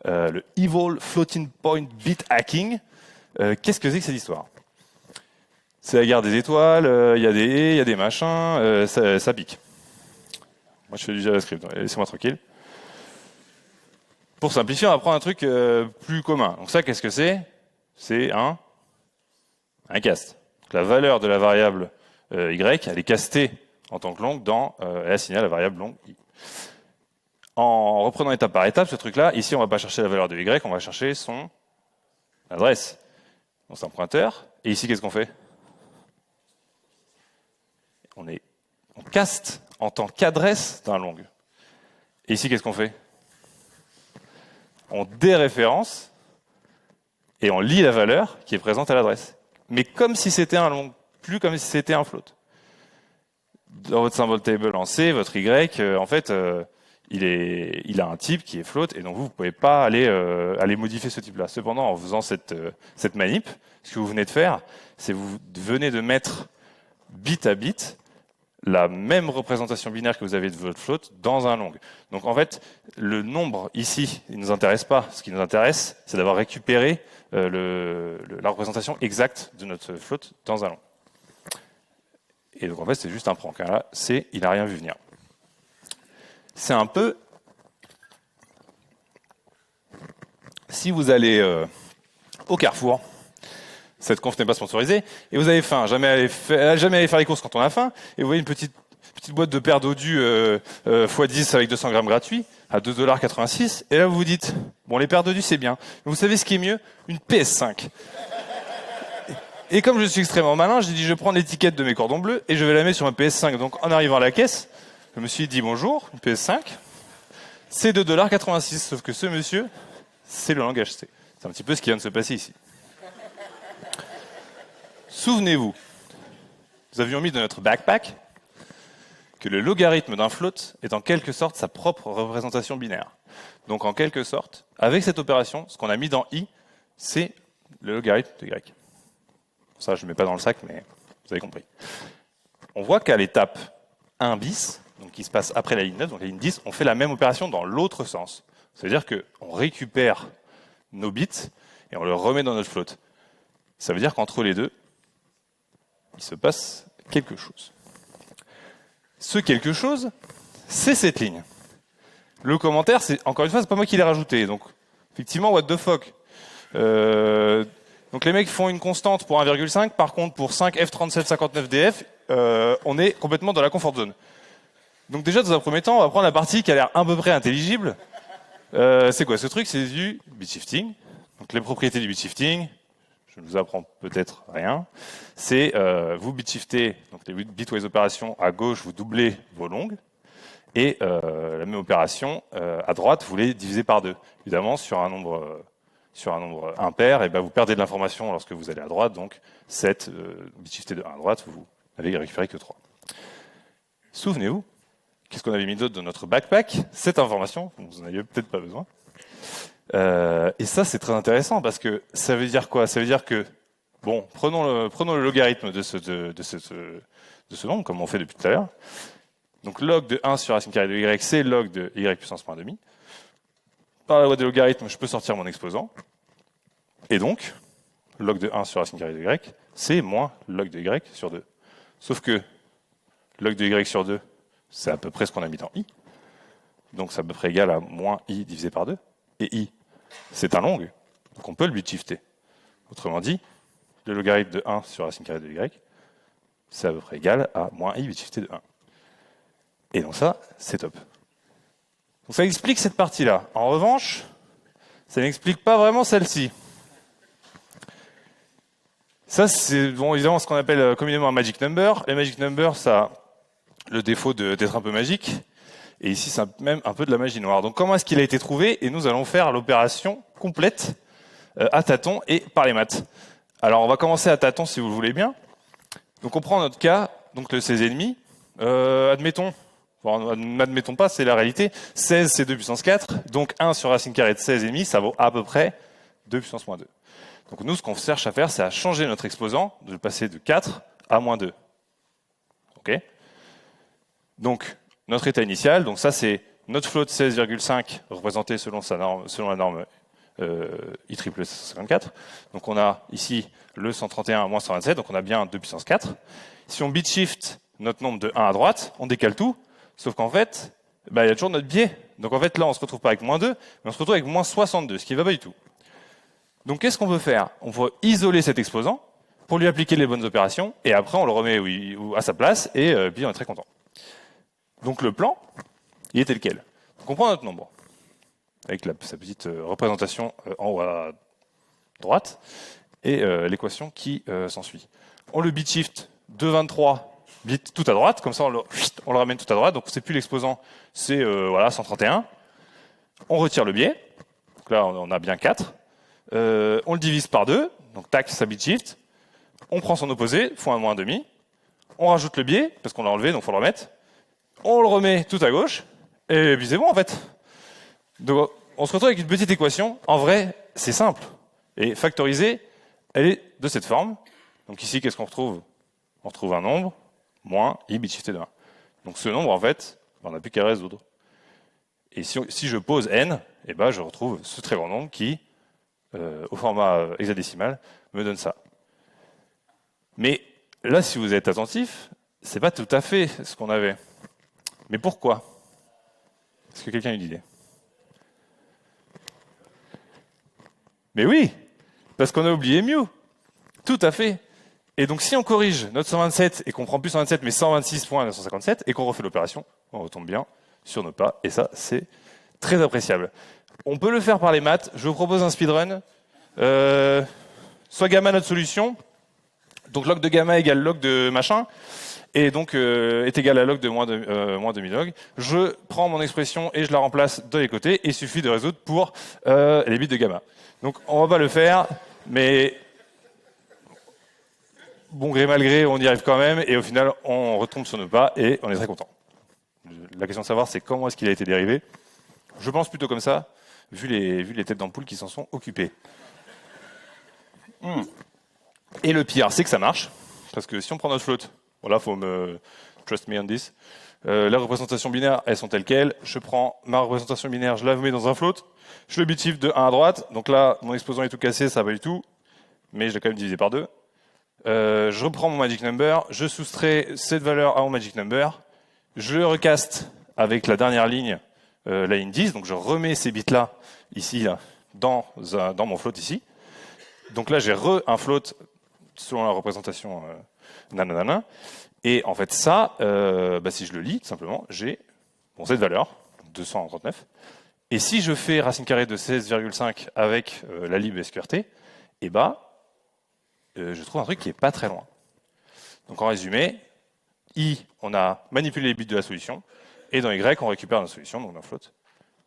le Evil Floating Point Bit Hacking, qu'est-ce que c'est que cette histoire? C'est la guerre des étoiles, il y a des et, il y a des machins, ça pique. Moi je fais du JavaScript, laissez-moi tranquille. Pour simplifier, on va prendre un truc plus commun. Donc ça, qu'est-ce que c'est? C'est un cast. Donc la valeur de la variable y, elle est castée en tant que longue elle est assignée à la variable longue i. En reprenant étape par étape, ce truc-là, ici, on ne va pas chercher la valeur de y, on va chercher son adresse. Donc c'est un pointeur. Et ici, qu'est-ce qu'on fait? On caste en tant qu'adresse d'un long. Et ici, qu'est-ce qu'on fait? On déréférence et on lit la valeur qui est présente à l'adresse. Mais comme si c'était un long, plus comme si c'était un float. Dans votre symbol table en C, votre Y, en fait, il a un type qui est float, et donc vous ne pouvez pas aller modifier ce type-là. Cependant, en faisant cette manip, ce que vous venez de faire, c'est vous venez de mettre bit à bit la même représentation binaire que vous avez de votre float dans un long. Donc en fait, le nombre ici, il ne nous intéresse pas. Ce qui nous intéresse, c'est d'avoir récupéré la représentation exacte de notre float dans un long. Et donc en fait, c'est juste un prank. Là, il n'a rien vu venir. C'est un peu... Si vous allez au Carrefour, cette conf n'est pas sponsorisée, et vous avez faim, jamais aller faire les courses quand on a faim, et vous voyez une petite boîte de paire d'odus x10 avec 200 grammes gratuits, à 2,86 $, et là vous vous dites, bon, les paires d'odus c'est bien, mais vous savez ce qui est mieux? Une PS5. Et comme je suis extrêmement malin, j'ai dit, je vais prendre l'étiquette de mes cordons bleus, et je vais la mettre sur ma PS5. Donc en arrivant à la caisse, je me suis dit, bonjour, une PS5, c'est 2,86 $, sauf que ce monsieur, c'est le langage C. C'est un petit peu ce qui vient de se passer ici. Souvenez-vous, nous avions mis dans notre backpack que le logarithme d'un float est en quelque sorte sa propre représentation binaire. Donc en quelque sorte, avec cette opération, ce qu'on a mis dans i, c'est le logarithme de y. Ça, je ne mets pas dans le sac, mais vous avez compris. On voit qu'à l'étape 1 bis, donc qui se passe après la ligne 9, donc la ligne 10, on fait la même opération dans l'autre sens. C'est-à-dire qu'on récupère nos bits et on le remet dans notre float. Ça veut dire qu'entre les deux, il se passe quelque chose. Ce quelque chose, c'est cette ligne. Le commentaire, c'est encore une fois, c'est pas moi qui l'ai rajouté. Donc, effectivement, what the fuck. Donc les mecs font une constante pour 1,5. Par contre, pour 5 F3759DF, on est complètement dans la comfort zone. Donc déjà, dans un premier temps, on va prendre la partie qui a l'air à peu près intelligible. C'est quoi ce truc? C'est du bit shifting. Donc les propriétés du bit shifting, je ne vous apprends peut-être rien. C'est vous bit shiftez, donc les bitwise opérations à gauche, vous doublez vos longues. Et la même opération à droite, vous les divisez par 2. Évidemment, sur un nombre impair, et ben vous perdez de l'information lorsque vous allez à droite. Donc 7 bit shifté de 1 à droite, vous n'avez récupéré que 3. Souvenez-vous, qu'est-ce qu'on avait mis d'autre dans notre backpack? Cette information, vous n'en aviez peut-être pas besoin. Et ça, c'est très intéressant parce que ça veut dire quoi? Ça veut dire que, bon, prenons le logarithme de ce nombre, comme on fait depuis tout à l'heure. Donc log de 1 sur racine carrée de y, c'est log de y puissance moins demi. Par la loi des logarithmes, je peux sortir mon exposant. Et donc, log de 1 sur racine carrée de y, c'est moins log de y sur 2. Sauf que log de y sur 2, c'est à peu près ce qu'on a mis dans i. Donc c'est à peu près égal à moins i divisé par 2. Et i, c'est un long, donc on peut le bit shifter. Autrement dit, le logarithme de 1 sur racine carrée de y, c'est à peu près égal à moins i bit shifté de 1. Et donc ça, c'est top. Donc ça explique cette partie-là. En revanche, ça n'explique pas vraiment celle-ci. Ça, c'est bon, évidemment ce qu'on appelle communément un magic number. Les magic numbers, ça a le défaut d'être un peu magique. Et ici, c'est même un peu de la magie noire. Donc comment est-ce qu'il a été trouvé? Et nous allons faire l'opération complète à tâtons et par les maths. Alors on va commencer à tâtons si vous le voulez bien. Donc on prend notre cas, donc de 16,5. Admettons, enfin, n'admettons pas, c'est la réalité. 16 c'est 2 puissance 4, donc 1 sur racine carrée de 16,5, ça vaut à peu près 2 puissance moins 2. Donc nous, ce qu'on cherche à faire, c'est à changer notre exposant, de le passer de 4 à moins 2. Ok ? Donc, notre état initial, donc ça c'est notre float 16,5 représenté selon la norme I triple 154. Donc on a ici le 131 moins 127, donc on a bien 2 puissance 4. Si on bit shift notre nombre de 1 à droite, on décale tout, sauf qu'en fait, il y a toujours notre biais. Donc en fait là, on se retrouve pas avec moins 2, mais on se retrouve avec moins 62, ce qui ne va pas du tout. Donc qu'est-ce qu'on peut faire? On peut isoler cet exposant pour lui appliquer les bonnes opérations, et après on le remet à sa place, et puis on est très content. Donc le plan, il est tel quel. Donc on prend notre nombre, avec sa petite représentation en haut à droite, et l'équation qui s'ensuit. On le bit shift de 23 bits tout à droite, comme ça on le ramène tout à droite, donc c'est plus l'exposant, c'est 131. On retire le biais, donc là on a bien 4. On le divise par 2, donc tac, ça bit shift. On prend son opposé, fois 1 moins 1,5. On rajoute le biais, parce qu'on l'a enlevé, donc il faut le remettre. On le remet tout à gauche, et puis c'est bon en fait. Donc on se retrouve avec une petite équation. En vrai, c'est simple. Et factorisée, elle est de cette forme. Donc ici, qu'est-ce qu'on retrouve? On retrouve un nombre, moins i bit shifté de 1. Donc ce nombre, en fait, on n'a plus qu'à résoudre. Et si je pose n, je retrouve ce très grand nombre qui, au format hexadécimal, me donne ça. Mais là, si vous êtes attentif, c'est pas tout à fait ce qu'on avait. Mais pourquoi? Est-ce que quelqu'un a une idée? Mais oui, parce qu'on a oublié mu. Tout à fait. Et donc si on corrige notre 127 et qu'on prend plus 127 mais 126.957 et qu'on refait l'opération, on retombe bien sur nos pas. Et ça, c'est très appréciable. On peut le faire par les maths. Je vous propose un speedrun. Soit gamma notre solution. Donc log de gamma égale log de machin. Et donc est égal à log de moins demi-log. Je prends mon expression et je la remplace de les côtés, et il suffit de résoudre pour les bits de gamma. Donc on va pas le faire, mais bon gré mal gré, on y arrive quand même, et au final on retombe sur nos pas, et on est très content. La question de savoir, c'est comment est-ce qu'il a été dérivé. Je pense plutôt comme ça, vu les têtes d'ampoule qui s'en sont occupées. Et le pire, c'est que ça marche, parce que si on prend notre float, voilà, faut me trust me on this. Les représentations binaires, elles sont telles quelles. Je prends ma représentation binaire, je la mets dans un float. Je le bit shift de 1 à droite. Donc là, mon exposant est tout cassé, ça va du tout. Mais je l'ai quand même divisé par 2. Je reprends mon magic number. Je soustrais cette valeur à mon magic number. Je le recaste avec la dernière ligne, la ligne 10. Donc je remets ces bits-là, ici, là, dans mon float ici. Donc là, j'ai un float selon la représentation nanana. Et en fait, ça, si je le lis, tout simplement, j'ai cette valeur, 239. Et si je fais racine carrée de 16,5 avec la lib SQRT, je trouve un truc qui est pas très loin. Donc en résumé, I, on a manipulé les bits de la solution, et dans Y, on récupère notre solution, donc notre float.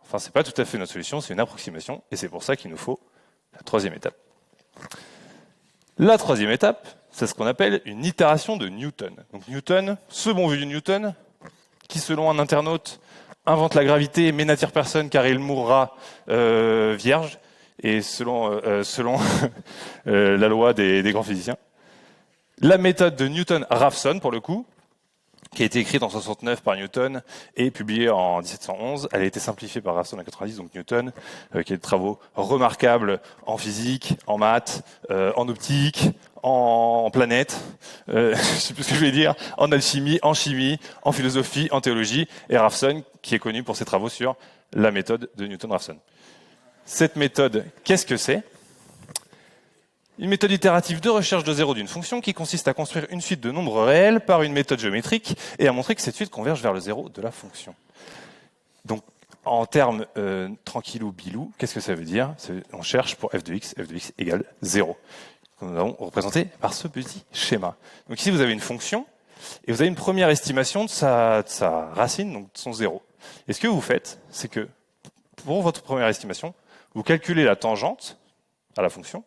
Enfin, c'est pas tout à fait notre solution, c'est une approximation, et c'est pour ça qu'il nous faut la troisième étape. La troisième étape, c'est ce qu'on appelle une itération de Newton. Donc Newton, ce bon vieux Newton, qui selon un internaute invente la gravité mais n'attire personne car il mourra vierge, et selon la loi des grands physiciens. La méthode de Newton-Raphson, pour le coup, qui a été écrite en 69 par Newton et publiée en 1711. Elle a été simplifiée par Raphson en 90, donc Newton, qui a des travaux remarquables en physique, en maths, en optique, en planète, je sais plus ce que je vais dire, en alchimie, en chimie, en philosophie, en théologie, et Raphson, qui est connu pour ses travaux sur la méthode de Newton-Raphson. Cette méthode, qu'est-ce que c'est ? Une méthode itérative de recherche de zéro d'une fonction qui consiste à construire une suite de nombres réels par une méthode géométrique et à montrer que cette suite converge vers le zéro de la fonction. Donc, en termes tranquillou bilou, qu'est-ce que ça veut dire ? On cherche pour f de x égale 0. Que nous avons représenté par ce petit schéma. Donc ici, vous avez une fonction et vous avez une première estimation de sa racine, donc de son 0. Et ce que vous faites, c'est que pour votre première estimation, vous calculez la tangente à la fonction.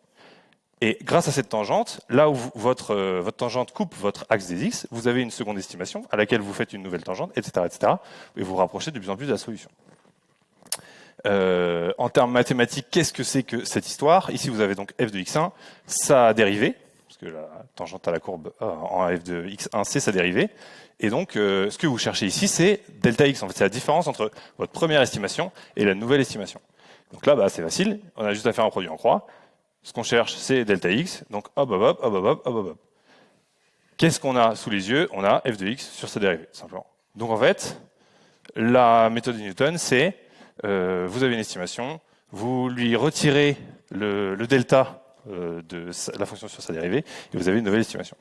Et grâce à cette tangente, là où votre tangente coupe votre axe des x, vous avez une seconde estimation à laquelle vous faites une nouvelle tangente, etc., etc. Et vous vous rapprochez de plus en plus de la solution. En termes mathématiques, qu'est-ce que c'est que cette histoire? Ici, vous avez donc f de x1, sa dérivée, parce que la tangente à la courbe en f de x1, c'est sa dérivée. Et donc, ce que vous cherchez ici, c'est delta x. En fait, c'est la différence entre votre première estimation et la nouvelle estimation. Donc là, c'est facile. On a juste à faire un produit en croix. Ce qu'on cherche, c'est delta x. Donc, hop, hop, hop, hop, hop, hop, hop, hop. Qu'est-ce qu'on a sous les yeux? On a f de x sur sa dérivée, simplement. Donc, en fait, la méthode de Newton, c'est vous avez une estimation, vous lui retirez le delta de la fonction sur sa dérivée, et vous avez une nouvelle estimation.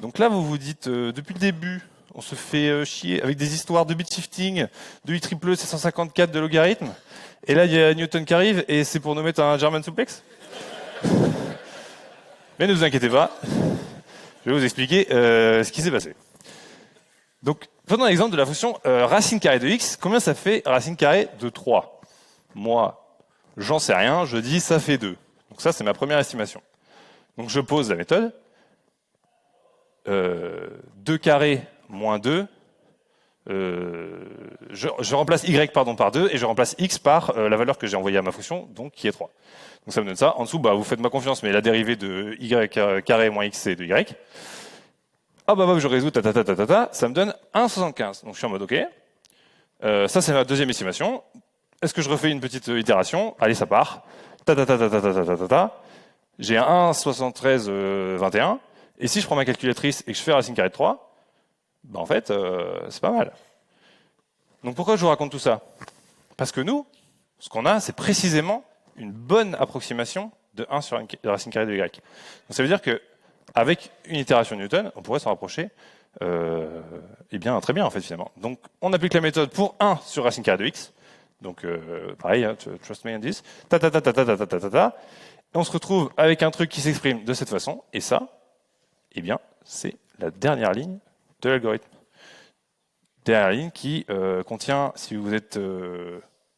Donc là, vous vous dites, depuis le début, on se fait chier avec des histoires de bit shifting, de IEEE 754 de logarithme, et là, il y a Newton qui arrive, et c'est pour nous mettre un German suplex. Mais ne vous inquiétez pas, je vais vous expliquer ce qui s'est passé. Donc, prenons l'exemple de la fonction racine carrée de x. Combien ça fait racine carrée de 3? Moi, j'en sais rien, je dis ça fait 2. Donc ça, c'est ma première estimation. Donc je pose la méthode. 2 carré moins 2. Je remplace y par 2 et je remplace x par la valeur que j'ai envoyée à ma fonction, donc qui est 3. Donc ça me donne ça. En dessous, vous faites ma confiance, mais la dérivée de y carré moins x, c'est de y. Ah je résous, ça me donne 1,75. Donc je suis en mode OK. Ça, c'est ma deuxième estimation. Est-ce que je refais une petite itération? Allez, ça part. J'ai un 1,7321. Et si je prends ma calculatrice et que je fais racine carrée de 3, en fait, c'est pas mal. Donc pourquoi je vous raconte tout ça? Parce que nous, ce qu'on a, c'est précisément une bonne approximation de 1 sur la racine carrée de y. Donc ça veut dire que avec une itération Newton, on pourrait s'en rapprocher bien, très bien en fait finalement. Donc on applique la méthode pour 1 sur racine carrée de x. Donc pareil, trust me on this. Et on se retrouve avec un truc qui s'exprime de cette façon. Et ça, c'est la dernière ligne de l'algorithme. Dernière ligne qui contient, si vous êtes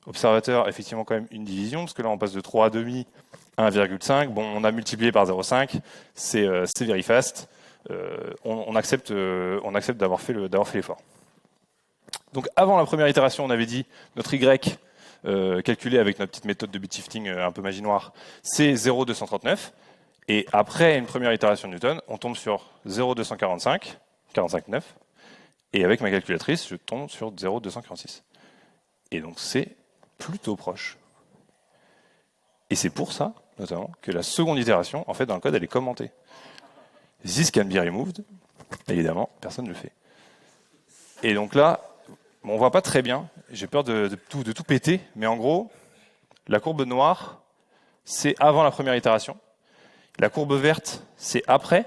observateur, effectivement quand même une division, parce que là on passe de 3 à demi à 1,5. Bon, on a multiplié par 0,5, c'est very fast. On accepte d'avoir fait l'effort. Donc avant la première itération, on avait dit notre y calculé avec notre petite méthode de bit shifting un peu magie noire, c'est 0,239. Et après une première itération de Newton, on tombe sur 0,245, 45,9. Et avec ma calculatrice, je tombe sur 0,246. Et donc c'est plutôt proche. Et c'est pour ça, notamment, que la seconde itération, en fait, dans le code, elle est commentée. This can be removed. Évidemment, personne ne le fait. Et donc là, on voit pas très bien. J'ai peur de tout péter. Mais en gros, la courbe noire, c'est avant la première itération. La courbe verte, c'est après.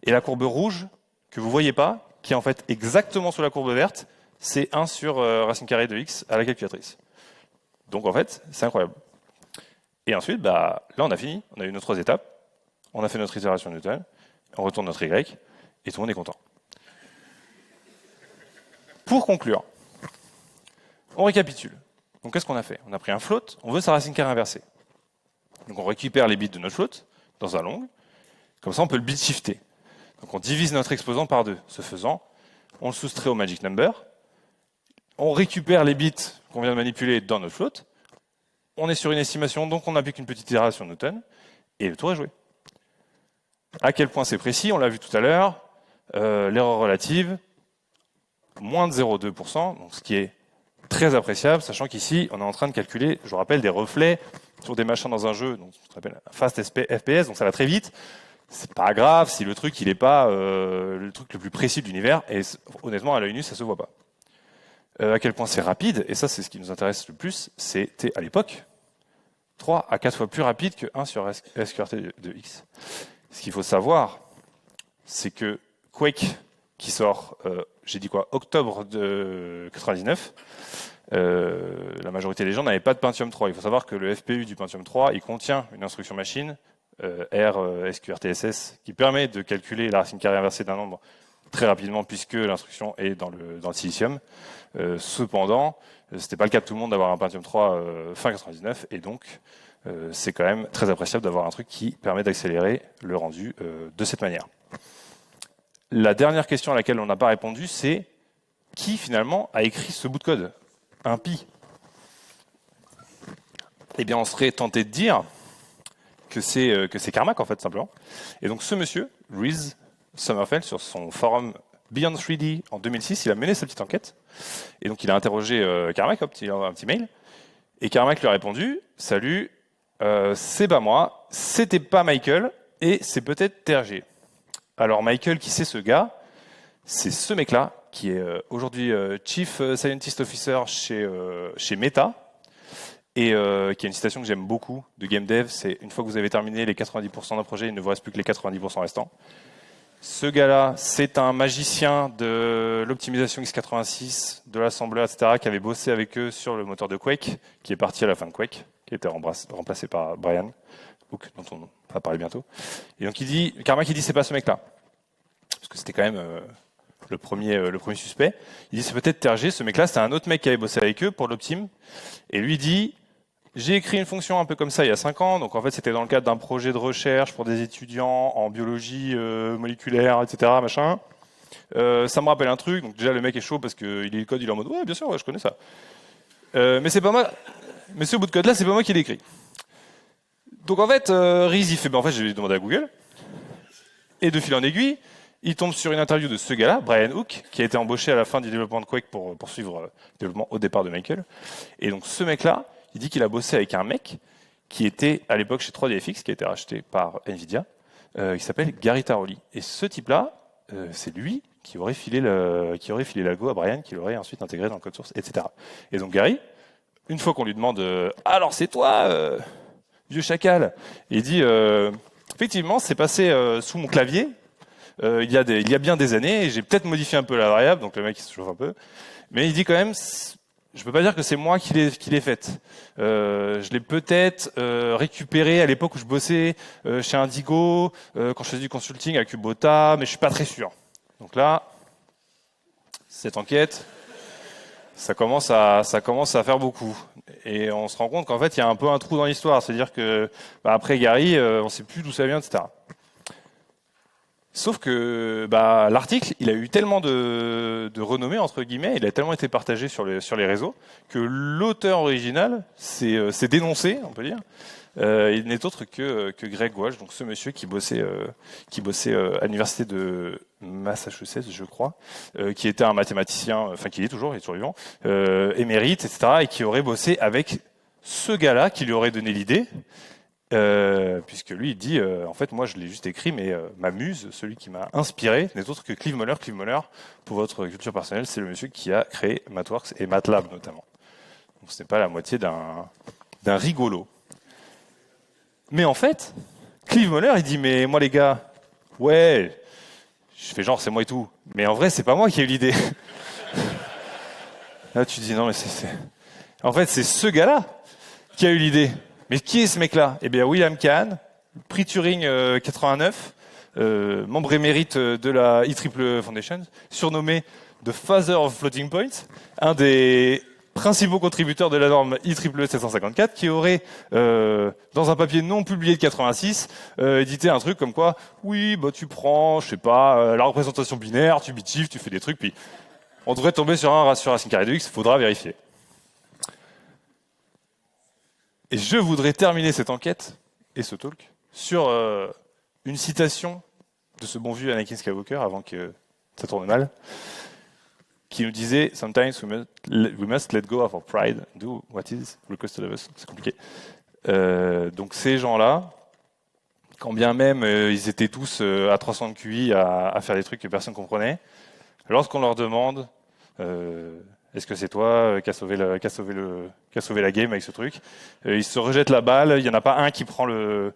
Et la courbe rouge, que vous voyez pas, qui est en fait exactement sous la courbe verte, c'est 1 sur racine carrée de x à la calculatrice. Donc en fait, c'est incroyable. Et ensuite, là on a fini, on a eu nos 3 étapes, on a fait notre itération Newton, on retourne notre y, et tout le monde est content. Pour conclure, on récapitule. Donc qu'est-ce qu'on a fait? On a pris un float, on veut sa racine carrée inversée. Donc on récupère les bits de notre float dans un long, comme ça on peut le bit shifter. Donc on divise notre exposant par 2. Ce faisant, on le soustrait au magic number, on récupère les bits qu'on vient de manipuler dans notre float, on est sur une estimation, donc on applique une petite itération Newton, et le tour est joué. À quel point c'est précis, on l'a vu tout à l'heure, l'erreur relative, moins de 0,2%, donc ce qui est très appréciable, sachant qu'ici, on est en train de calculer, je vous rappelle, des reflets sur des machins dans un jeu, donc ce qu'on appelle fast FPS, donc ça va très vite. C'est pas grave si le truc il est pas le truc le plus précis de l'univers, et honnêtement à l'œil nu ça se voit pas. À quel point c'est rapide, et ça c'est ce qui nous intéresse le plus, c'était à l'époque 3 à 4 fois plus rapide que 1 sur SQRT de x. Ce qu'il faut savoir, c'est que Quake, qui sort, j'ai dit quoi, octobre de 99, la majorité des gens n'avaient pas de Pentium 3. Il faut savoir que le FPU du Pentium 3, il contient une instruction machine, R SQRTSS, qui permet de calculer la racine carrée inversée d'un nombre très rapidement, puisque l'instruction est dans le silicium. Cependant, c'était pas le cas de tout le monde d'avoir un Pentium 3 fin 99, et donc c'est quand même très appréciable d'avoir un truc qui permet d'accélérer le rendu de cette manière. La dernière question à laquelle on n'a pas répondu, c'est qui finalement a écrit ce bout de code? Un pi. Eh bien, on serait tenté de dire que c'est Carmack, en fait, simplement. Et donc, ce monsieur, Reese Sommerfeld, sur son forum Beyond 3D en 2006, il a mené sa petite enquête. Et donc, il a interrogé Carmack, un petit mail. Et Carmack lui a répondu, « Salut, c'est pas moi, c'était pas Michael, et c'est peut-être TRG. » Alors, Michael, qui c'est ce gars? C'est ce mec-là, qui est aujourd'hui Chief Scientist Officer chez Meta, et qui a une citation que j'aime beaucoup de Game Dev, c'est « Une fois que vous avez terminé les 90% d'un projet, il ne vous reste plus que les 90% restants ». Ce gars-là, c'est un magicien de l'optimisation x86, de l'assembleur, etc., qui avait bossé avec eux sur le moteur de Quake, qui est parti à la fin de Quake, qui a été remplacé par Brian Hook, dont on va parler bientôt. Et donc Carmack, il dit c'est pas ce mec-là, parce que c'était quand même le premier suspect. Il dit c'est peut-être TRG, ce mec-là, c'était un autre mec qui avait bossé avec eux pour l'Optim, et lui dit j'ai écrit une fonction un peu comme ça il y a 5 ans, donc en fait c'était dans le cadre d'un projet de recherche pour des étudiants en biologie moléculaire, etc. Machin. Ça me rappelle un truc, donc déjà le mec est chaud parce qu'il lit le code, il est en mode ouais bien sûr, ouais, je connais ça. Mais c'est pas moi, mais ce bout de code là c'est pas moi qui l'ai écrit. Donc en fait, Reese il fait en fait j'ai demandé à Google, et de fil en aiguille, il tombe sur une interview de ce gars-là, Brian Hook, qui a été embauché à la fin du développement de Quake pour poursuivre le développement au départ de Michael. Et donc ce mec-là, il dit qu'il a bossé avec un mec qui était à l'époque chez 3DFX, qui a été racheté par Nvidia, qui s'appelle Gary Taroli. Et ce type-là, c'est lui qui aurait filé l'algo à Brian, qui l'aurait ensuite intégré dans le code source, etc. Et donc Gary, une fois qu'on lui demande alors c'est toi, vieux chacal, il dit effectivement c'est passé sous mon clavier il y a bien des années, et j'ai peut-être modifié un peu la variable, donc le mec il se chauffe un peu, mais il dit quand même je peux pas dire que c'est moi qui l'ai faite. Je l'ai peut-être récupéré à l'époque où je bossais chez Indigo, quand je faisais du consulting à Kubota, mais je suis pas très sûr. Donc là, cette enquête, ça commence à faire beaucoup. Et on se rend compte qu'en fait, il y a un peu un trou dans l'histoire. C'est-à-dire que après Gary, on sait plus d'où ça vient, etc. Sauf que l'article, il a eu tellement de renommée, entre guillemets, il a tellement été partagé sur les réseaux, que l'auteur original s'est dénoncé, on peut dire. Il n'est autre que Greg Walsh, donc ce monsieur qui bossait à l'université de Massachusetts, je crois, qui était un mathématicien, enfin qui est toujours, il est toujours vivant, émérite, etc., et qui aurait bossé avec ce gars-là, qui lui aurait donné l'idée. Puisque lui il dit en fait moi je l'ai juste écrit, mais ma muse, celui qui m'a inspiré, n'est autre que Clive Muller. Clive Muller, pour votre culture personnelle, c'est le monsieur qui a créé MathWorks et MATLAB notamment. Donc ce n'est pas la moitié d'un rigolo. Mais en fait, Clive Muller il dit mais moi les gars, ouais, je fais genre c'est moi et tout, mais en vrai c'est pas moi qui ai eu l'idée. Là tu dis non mais en fait c'est ce gars-là qui a eu l'idée. Mais qui est ce mec-là? Eh bien, William Kahan, prix Turing 89, membre émérite de la IEEE Foundation, surnommé The Father of Floating Points, un des principaux contributeurs de la norme IEEE 754, qui aurait, dans un papier non publié de 86, édité un truc comme quoi, oui, tu prends, je sais pas, la représentation binaire, tu bit-shift, tu fais des trucs, puis on devrait tomber sur un ratio racine carrée de x, il faudra vérifier. Et je voudrais terminer cette enquête et ce talk sur une citation de ce bon vieux Anakin Skywalker, avant que ça tourne mal, qui nous disait « Sometimes we must let go of our pride, do what is requested of us ». C'est compliqué. Donc ces gens-là, quand bien même ils étaient tous à 300 de QI à faire des trucs que personne ne comprenait, lorsqu'on leur demande est-ce que c'est toi qui a sauvé la game avec ce truc? Ils se rejettent la balle. Il y en a pas un qui prend le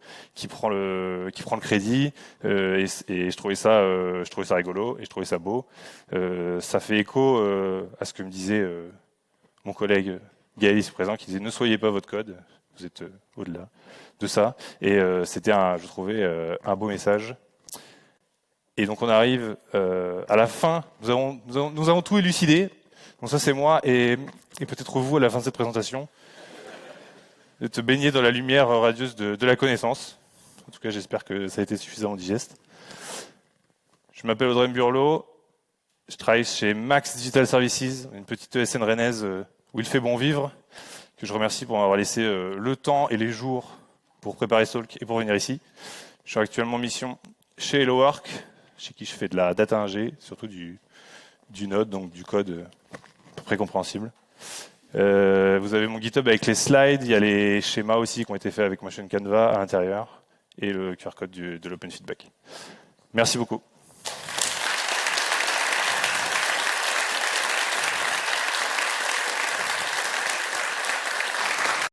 crédit. Et je trouvais ça rigolo et je trouvais ça beau. Ça fait écho à ce que me disait mon collègue Gaël ici présent, qui disait ne soyez pas votre code. Vous êtes au-delà de ça. Et c'était je trouvais un beau message. Et donc on arrive à la fin. Nous avons tout élucidé. Donc ça c'est moi et peut-être vous à la fin de cette présentation. de te baigner dans la lumière radieuse de la connaissance. En tout cas, j'espère que ça a été suffisamment digeste. Je m'appelle Audrey Burlot. Je travaille chez Max Digital Services, une petite ESN rennaise où il fait bon vivre, que je remercie pour m'avoir laissé le temps et les jours pour préparer ce talk et pour venir ici. Je suis actuellement en mission chez HelloWork, chez qui je fais de la data ingé, surtout du Node, donc du code à peu près compréhensible. Vous avez mon GitHub avec les slides, il y a les schémas aussi qui ont été faits avec Motion Canva à l'intérieur et le QR code de l'Open Feedback. Merci beaucoup.